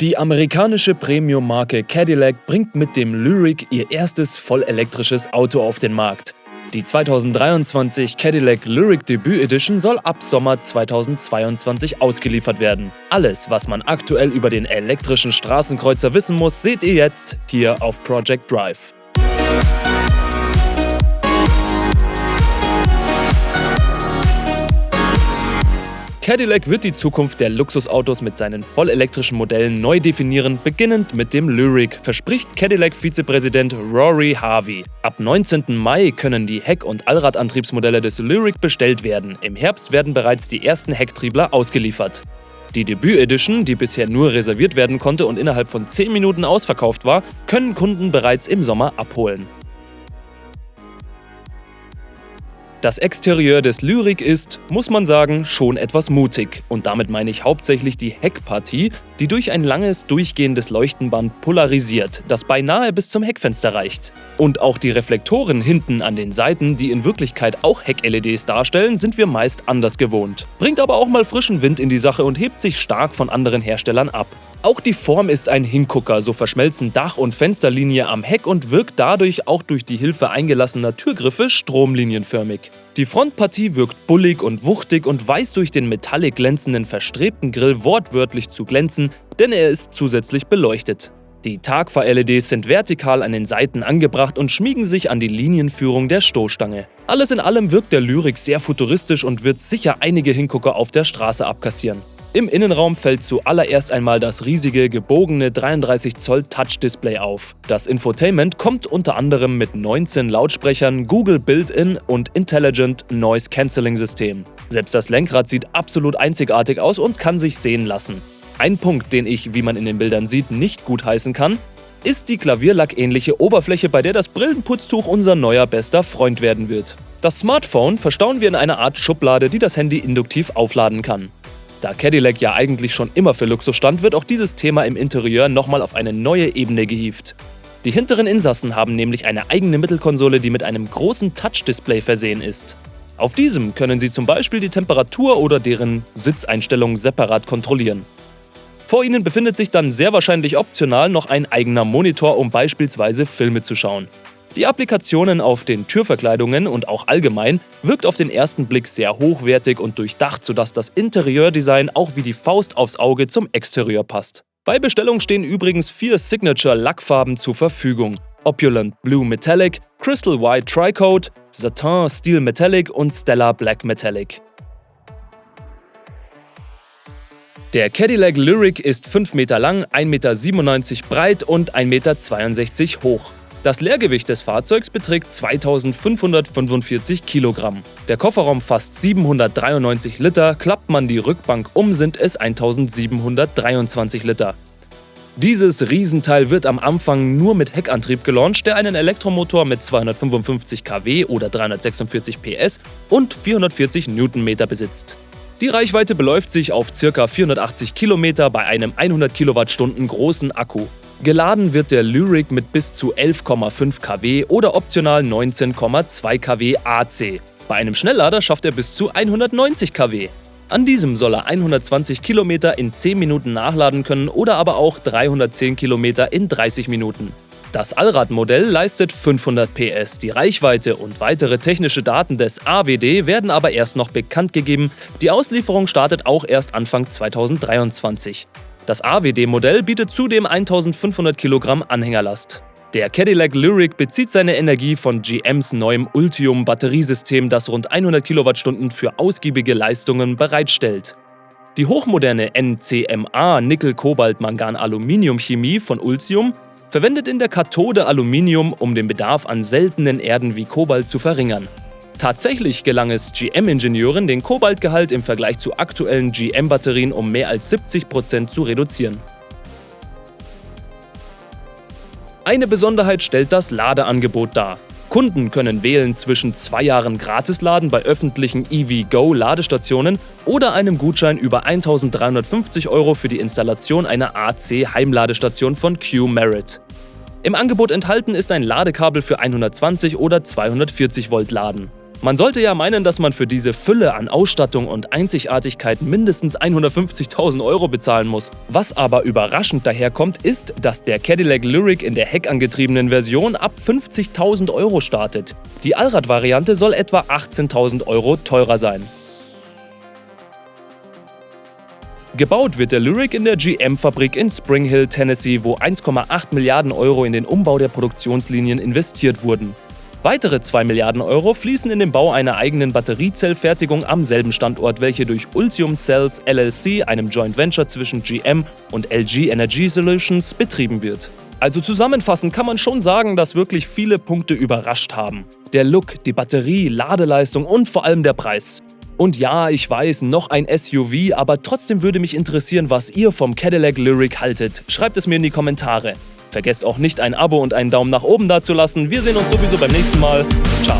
Die amerikanische Premium-Marke Cadillac bringt mit dem Lyriq ihr erstes vollelektrisches Auto auf den Markt. Die 2023 Cadillac Lyriq Debut Edition soll ab Sommer 2022 ausgeliefert werden. Alles, was man aktuell über den elektrischen Straßenkreuzer wissen muss, seht ihr jetzt hier auf Project Drive. Cadillac wird die Zukunft der Luxusautos mit seinen vollelektrischen Modellen neu definieren, beginnend mit dem Lyriq, verspricht Cadillac-Vizepräsident Rory Harvey. Ab 19. Mai können die Heck- und Allradantriebsmodelle des Lyriq bestellt werden. Im Herbst werden bereits die ersten Hecktriebler ausgeliefert. Die Debut Edition, die bisher nur reserviert werden konnte und innerhalb von 10 Minuten ausverkauft war, können Kunden bereits im Sommer abholen. Das Exterieur des Lyriq ist, muss man sagen, schon etwas mutig. Und damit meine ich hauptsächlich die Heckpartie, die durch ein langes, durchgehendes Leuchtenband polarisiert, das beinahe bis zum Heckfenster reicht. Und auch die Reflektoren hinten an den Seiten, die in Wirklichkeit auch Heck-LEDs darstellen, sind wir meist anders gewohnt. Bringt aber auch mal frischen Wind in die Sache und hebt sich stark von anderen Herstellern ab. Auch die Form ist ein Hingucker, so verschmelzen Dach- und Fensterlinie am Heck und wirkt dadurch auch durch die Hilfe eingelassener Türgriffe stromlinienförmig. Die Frontpartie wirkt bullig und wuchtig und weiß durch den metallic glänzenden verstrebten Grill wortwörtlich zu glänzen, denn er ist zusätzlich beleuchtet. Die Tagfahr-LEDs sind vertikal an den Seiten angebracht und schmiegen sich an die Linienführung der Stoßstange. Alles in allem wirkt der Lyriq sehr futuristisch und wird sicher einige Hingucker auf der Straße abkassieren. Im Innenraum fällt zuallererst einmal das riesige, gebogene 33 Zoll Touch-Display auf. Das Infotainment kommt unter anderem mit 19 Lautsprechern, Google Built-in und Intelligent Noise Cancelling System. Selbst das Lenkrad sieht absolut einzigartig aus und kann sich sehen lassen. Ein Punkt, den ich, wie man in den Bildern sieht, nicht gutheißen kann, ist die klavierlack-ähnliche Oberfläche, bei der das Brillenputztuch unser neuer bester Freund werden wird. Das Smartphone verstauen wir in einer Art Schublade, die das Handy induktiv aufladen kann. Da Cadillac ja eigentlich schon immer für Luxus stand, wird auch dieses Thema im Interieur nochmal auf eine neue Ebene gehievt. Die hinteren Insassen haben nämlich eine eigene Mittelkonsole, die mit einem großen Touch-Display versehen ist. Auf diesem können sie zum Beispiel die Temperatur oder deren Sitzeinstellung separat kontrollieren. Vor ihnen befindet sich dann sehr wahrscheinlich optional noch ein eigener Monitor, um beispielsweise Filme zu schauen. Die Applikationen auf den Türverkleidungen und auch allgemein wirkt auf den ersten Blick sehr hochwertig und durchdacht, sodass das Interieurdesign auch wie die Faust aufs Auge zum Exterieur passt. Bei Bestellung stehen übrigens 4 Signature-Lackfarben zur Verfügung: Opulent Blue Metallic, Crystal White Tricoat, Satin Steel Metallic und Stellar Black Metallic. Der Cadillac Lyriq ist 5 Meter lang, 1,97 Meter breit und 1,62 Meter hoch. Das Leergewicht des Fahrzeugs beträgt 2545 Kilogramm. Der Kofferraum fasst 793 Liter, klappt man die Rückbank um, sind es 1723 Liter. Dieses Riesenteil wird am Anfang nur mit Heckantrieb gelauncht, der einen Elektromotor mit 255 kW oder 346 PS und 440 Newtonmeter besitzt. Die Reichweite beläuft sich auf ca. 480 Kilometer bei einem 100 Kilowattstunden großen Akku. Geladen wird der Lyriq mit bis zu 11,5 kW oder optional 19,2 kW AC. Bei einem Schnelllader schafft er bis zu 190 kW. An diesem soll er 120 Kilometer in 10 Minuten nachladen können oder aber auch 310 Kilometer in 30 Minuten. Das Allradmodell leistet 500 PS. Die Reichweite und weitere technische Daten des AWD werden aber erst noch bekannt gegeben. Die Auslieferung startet auch erst Anfang 2023. Das AWD-Modell bietet zudem 1500 Kilogramm Anhängerlast. Der Cadillac Lyriq bezieht seine Energie von GMs neuem Ultium-Batteriesystem, das rund 100 Kilowattstunden für ausgiebige Leistungen bereitstellt. Die hochmoderne NCMA Nickel-Kobalt-Mangan-Aluminium-Chemie von Ultium verwendet in der Kathode Aluminium, um den Bedarf an seltenen Erden wie Kobalt zu verringern. Tatsächlich gelang es GM-Ingenieuren, den Kobaltgehalt im Vergleich zu aktuellen GM-Batterien um mehr als 70% zu reduzieren. Eine Besonderheit stellt das Ladeangebot dar. Kunden können wählen zwischen 2 Jahren Gratisladen bei öffentlichen EVgo-Ladestationen oder einem Gutschein über 1.350 € für die Installation einer AC-Heimladestation von Q-Merit. Im Angebot enthalten ist ein Ladekabel für 120 oder 240 Volt Laden. Man sollte ja meinen, dass man für diese Fülle an Ausstattung und Einzigartigkeit mindestens 150.000 € bezahlen muss. Was aber überraschend daherkommt, ist, dass der Cadillac Lyriq in der heckangetriebenen Version ab 50.000 € startet. Die Allrad-Variante soll etwa 18.000 € teurer sein. Gebaut wird der Lyriq in der GM-Fabrik in Spring Hill, Tennessee, wo 1,8 Milliarden € in den Umbau der Produktionslinien investiert wurden. Weitere 2 Milliarden € fließen in den Bau einer eigenen Batteriezellfertigung am selben Standort, welche durch Ultium Cells LLC, einem Joint Venture zwischen GM und LG Energy Solutions, betrieben wird. Also zusammenfassend kann man schon sagen, dass wirklich viele Punkte überrascht haben. Der Look, die Batterie, Ladeleistung und vor allem der Preis. Und ja, ich weiß, noch ein SUV, aber trotzdem würde mich interessieren, was ihr vom Cadillac Lyriq haltet. Schreibt es mir in die Kommentare. Vergesst auch nicht, ein Abo und einen Daumen nach oben dazulassen. Wir sehen uns sowieso beim nächsten Mal. Ciao.